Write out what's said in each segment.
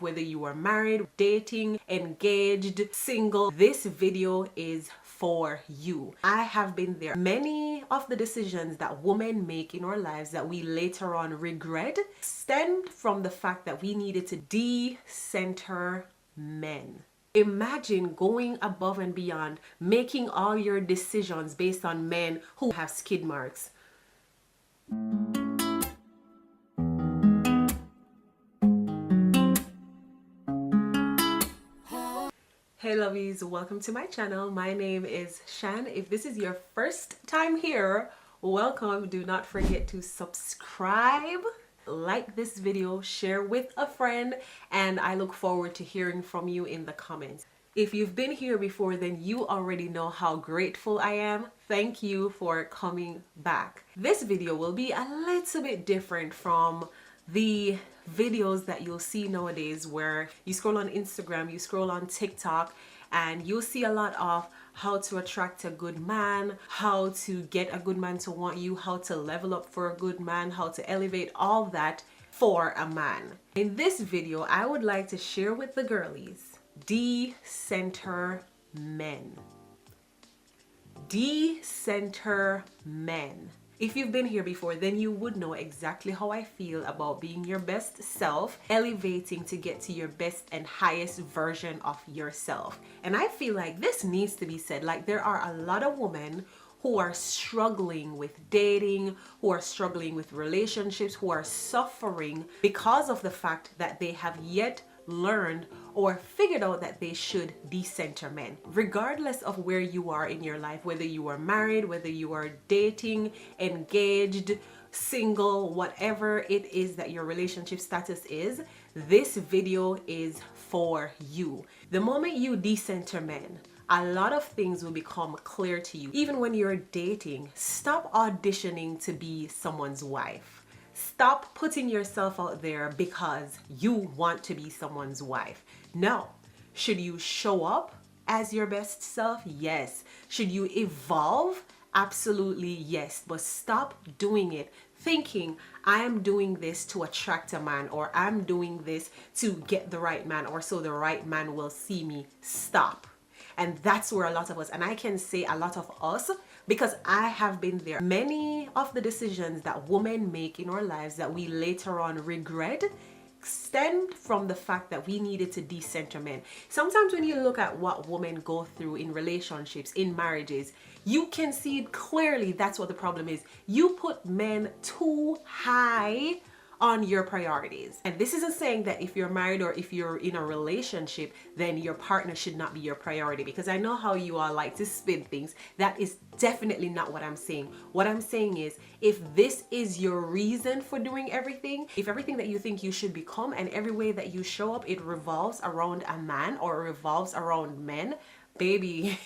Whether you are married, dating, engaged, single, this video is for you. I have been there. Many of the decisions that women make in our lives that we later on regret stemmed from the fact that we needed to de-center men. Imagine going above and beyond, making all your decisions based on men who have skid marks. Hey lovies, welcome to my channel. My name is Shan. If this is your first time here, welcome. Do not forget to subscribe, like this video, share with a friend, and I look forward to hearing from you in the comments. If you've been here before, then you already know how grateful I am. Thank you for coming back. This video will be a little bit different from the videos that you'll see nowadays, where you scroll on Instagram, you scroll on TikTok, and you'll see a lot of how to attract a good man, how to get a good man to want you, how to level up for a good man, how to elevate all that for a man. In this video, I would like to share with the girlies, decenter men. Decenter men. If you've been here before, then you would know exactly how I feel about being your best self, elevating to get to your best and highest version of yourself. And I feel like this needs to be said. Like, there are a lot of women who are struggling with dating, who are struggling with relationships, who are suffering because of the fact that they have yet learned or figured out that they should decenter men. Regardless of where you are in your life, whether you are married, whether you are dating, engaged, single, whatever it is that your relationship status is, this video is for you. The moment you decenter men, a lot of things will become clear to you. Even when you're dating, stop auditioning to be someone's wife. Stop putting yourself out there because you want to be someone's wife. No. Should you show up as your best self? Yes. Should you evolve? Absolutely yes. But stop doing it thinking, I am doing this to attract a man, or I'm doing this to get the right man, or so the right man will see me. Stop. And that's where a lot of us, and I can say a lot of us, because I have been there. Many of the decisions that women make in our lives that we later on regret stemmed from the fact that we needed to decenter men. Sometimes when you look at what women go through in relationships, in marriages, you can see it clearly. That's what the problem is. You put men too high on your priorities. And this isn't saying that if you're married or if you're in a relationship, then your partner should not be your priority, because I know how you all like to spin things. That is definitely not what I'm saying. What I'm saying is, if this is your reason for doing everything, if everything that you think you should become and every way that you show up, it revolves around a man or revolves around men, baby,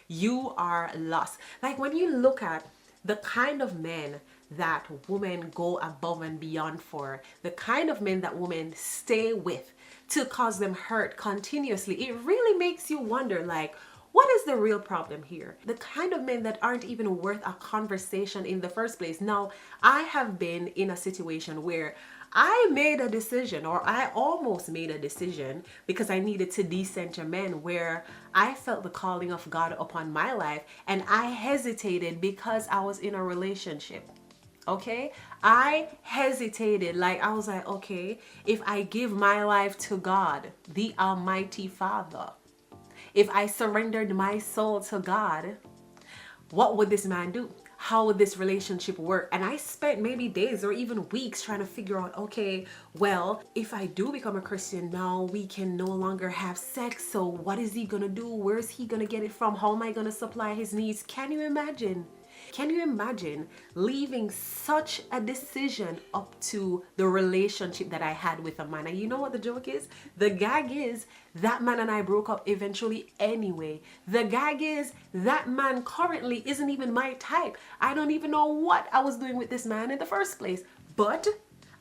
you are lost. Like, when you look at the kind of men that women go above and beyond for, the kind of men that women stay with to cause them hurt continuously, it really makes you wonder, like, what is the real problem here? The kind of men that aren't even worth a conversation in the first place. Now, I have been in a situation where I made a decision, or I almost made a decision, because I needed to decenter men, where I felt the calling of God upon my life, and I hesitated because I was in a relationship. Okay, I hesitated. Like, I was like, okay, if I give my life to God, the Almighty Father, if I surrendered my soul to God, what would this man do? How would this relationship work? And I spent maybe days or even weeks trying to figure out, okay, well, if I do become a Christian, now we can no longer have sex. So what is he gonna do? Where is he gonna get it from? How am I gonna supply his needs? Can you imagine? Can you imagine leaving such a decision up to the relationship that I had with a man? And you know what the joke is? The gag is that man and I broke up eventually anyway. The gag is that man currently isn't even my type. I don't even know what I was doing with this man in the first place. But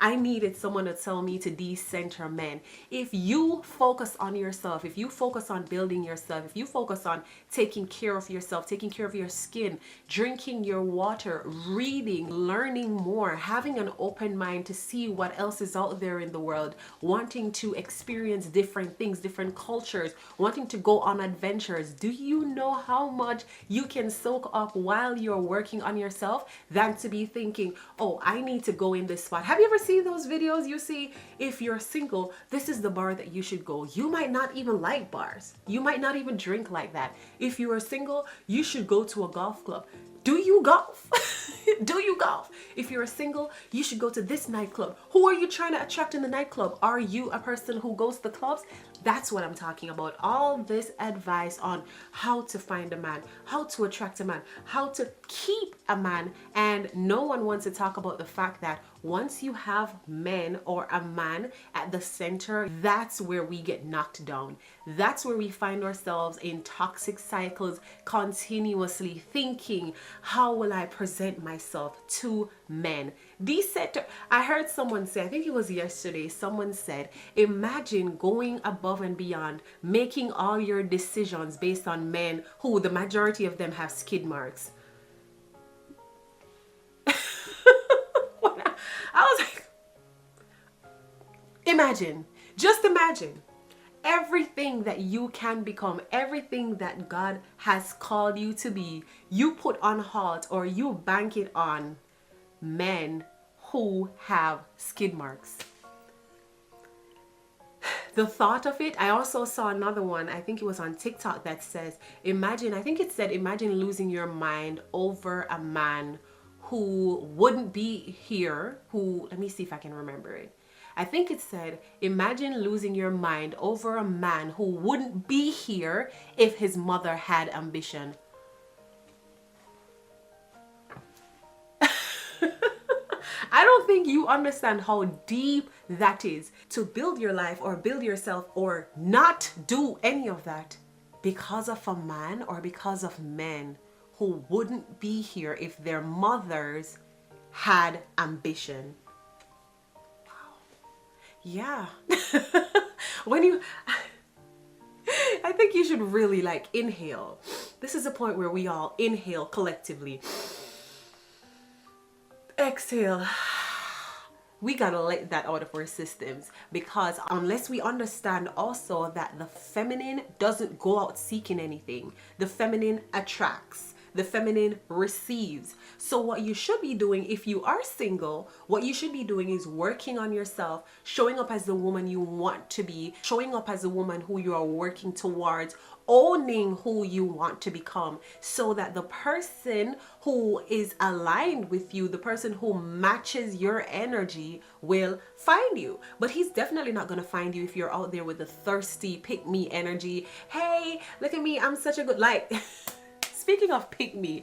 I needed someone to tell me to decenter men. If you focus on yourself, if you focus on building yourself, if you focus on taking care of yourself, taking care of your skin, drinking your water, reading, learning more, having an open mind to see what else is out there in the world, wanting to experience different things, different cultures, wanting to go on adventures, do you know how much you can soak up while you're working on yourself than to be thinking, oh, I need to go in this spot? Have you ever seen those videos? You see, if you're single, this is the bar that you should go. You might not even like bars. You might not even drink like that. If you are single, you should go to a golf club. Do you golf? Do you golf? If you're a single, you should go to this nightclub. Who are you trying to attract in the nightclub? Are you a person who goes to the clubs? That's what I'm talking about. All this advice on how to find a man, how to attract a man, how to keep a man. And no one wants to talk about the fact that once you have men or a man at the center, that's where we get knocked down. That's where we find ourselves in toxic cycles, continuously thinking, how will I present myself to men? Decenter. I heard someone say, I think it was yesterday, someone said, imagine going above and beyond, making all your decisions based on men who the majority of them have skid marks. I was like, imagine, just imagine everything that you can become, everything that God has called you to be, you put on halt or you bank it on men who have skid marks. The thought of it, I also saw another one, I think it was on TikTok, that says, imagine, I think it said, imagine losing your mind over a man who wouldn't be here, who, let me see if I can remember it. I think it said, imagine losing your mind over a man who wouldn't be here if his mother had ambition. I don't think you understand how deep that is, to build your life or build yourself or not do any of that because of a man or because of men who wouldn't be here if their mothers had ambition. Wow. Yeah. When you, I think you should really like inhale. This is a point where we all inhale collectively. Exhale. We gotta let that out of our systems, because unless we understand also that the feminine doesn't go out seeking anything, the feminine attracts, the feminine receives. So what you should be doing if you are single, what you should be doing is working on yourself, showing up as the woman you want to be, showing up as a woman who you are working towards, owning who you want to become, so that the person who is aligned with you, the person who matches your energy, will find you. But he's definitely not going to find you if you're out there with the thirsty pick me energy. Hey, look at me, I'm such a good, like, speaking of pick me,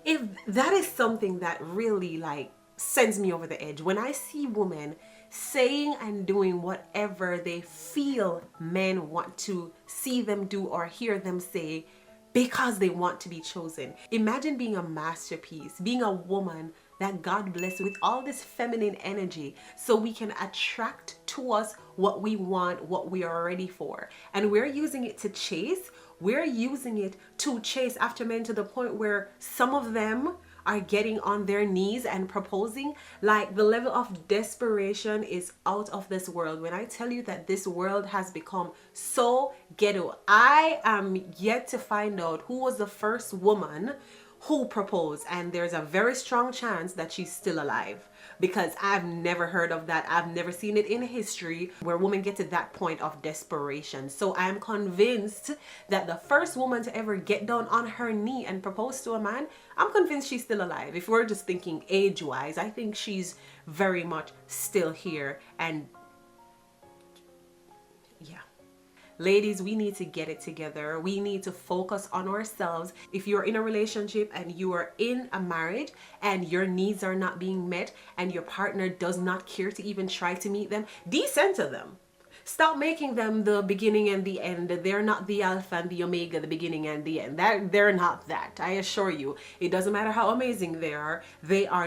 if that is something that really like sends me over the edge, when I see women saying and doing whatever they feel men want to see them do or hear them say because they want to be chosen. Imagine being a masterpiece, being a woman that God bless with all this feminine energy, so we can attract to us what we want, what we are ready for. And we're using it to chase. We're using it to chase after men to the point where some of them are getting on their knees and proposing. Like, the level of desperation is out of this world. When I tell you that this world has become so ghetto, I am yet to find out who was the first woman who proposed, and there's a very strong chance that she's still alive, because I've never heard of that. I've never seen it in history where women get to that point of desperation. So I'm convinced that the first woman to ever get down on her knee and propose to a man, I'm convinced she's still alive. If we're just thinking age-wise, I think she's very much still here. And yeah. Ladies, we need to get it together. We need to focus on ourselves. If you're in a relationship and you are in a marriage and your needs are not being met and your partner does not care to even try to meet them, decenter them. Stop making them the beginning and the end. They're not the alpha and the omega, the beginning and the end. They're not that. I assure you. It doesn't matter how amazing they are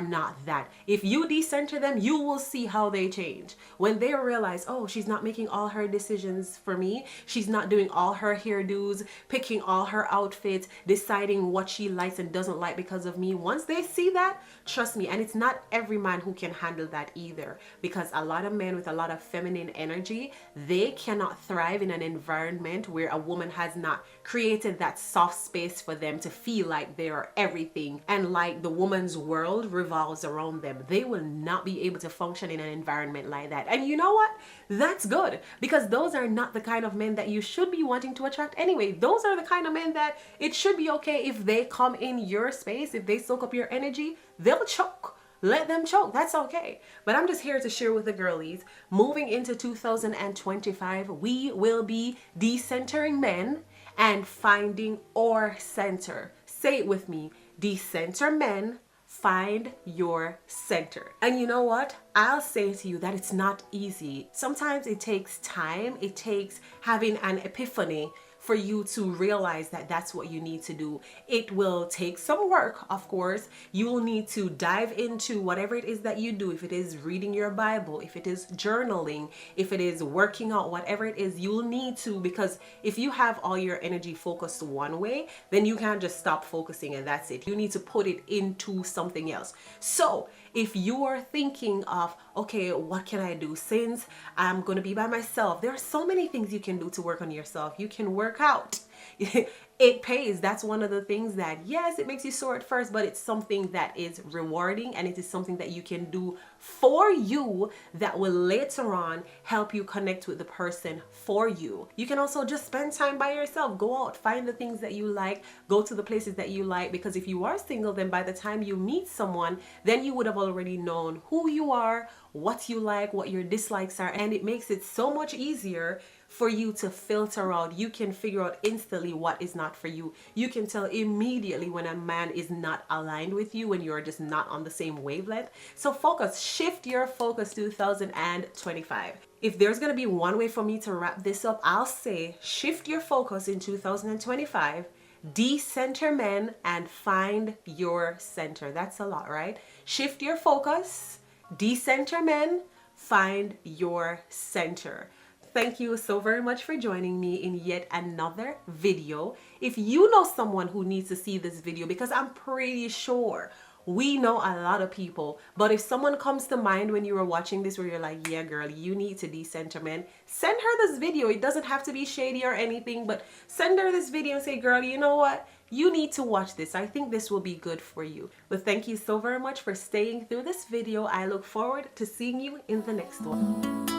not that. If you decenter them, you will see how they change. When they realize, oh, she's not making all her decisions for me. She's not doing all her hairdos, picking all her outfits, deciding what she likes and doesn't like because of me. Once they see that, trust me, and it's not every man who can handle that either, because a lot of men with a lot of feminine energy, they cannot thrive in an environment where a woman has not created that soft space for them to feel like they are everything and like the woman's world revolves around them. They will not be able to function in an environment like that. And you know what? That's good, because those are not the kind of men that you should be wanting to attract anyway. Those are the kind of men that it should be okay if they come in your space, if they soak up your energy, they'll choke. Let them choke. That's okay. But I'm just here to share with the girlies. Moving into 2025, we will be decentering men and finding our center. Say it with me. Decenter men, find your center. And you know what? I'll say to you that it's not easy. Sometimes it takes time. It takes having an epiphany for you to realize that that's what you need to do. It will take some work, of course. You will need to dive into whatever it is that you do. If it is reading your Bible, if it is journaling, if it is working out, whatever it is, you'll need to, because if you have all your energy focused one way, then you can't just stop focusing and that's it. You need to put it into something else. So if you are thinking of, okay, what can I do since I'm going to be by myself? There are so many things you can do to work on yourself. You can work out. It pays. That's one of the things that, yes, it makes you sore at first, but it's something that is rewarding, and it is something that you can do for you that will later on help you connect with the person for you. You can also just spend time by yourself. Go out, find the things that you like, go to the places that you like, because if you are single, then by the time you meet someone, then you would have already known who you are, what you like, what your dislikes are, and it makes it so much easier for you to filter out. You can figure out instantly what is not for you. You can tell immediately when a man is not aligned with you, when you're just not on the same wavelength. So focus, shift your focus 2025. If there's going to be one way for me to wrap this up, I'll say shift your focus in 2025, decenter men, and find your center. That's a lot, right? Shift your focus, decenter men, find your center. Thank you so very much for joining me in yet another video. If you know someone who needs to see this video, because I'm pretty sure we know a lot of people, but if someone comes to mind when you are watching this where you're like, yeah girl, you need to decenter men, send her this video. It doesn't have to be shady or anything, but send her this video and say, girl, you know what? You need to watch this. I think this will be good for you. But thank you so very much for staying through this video. I look forward to seeing you in the next one.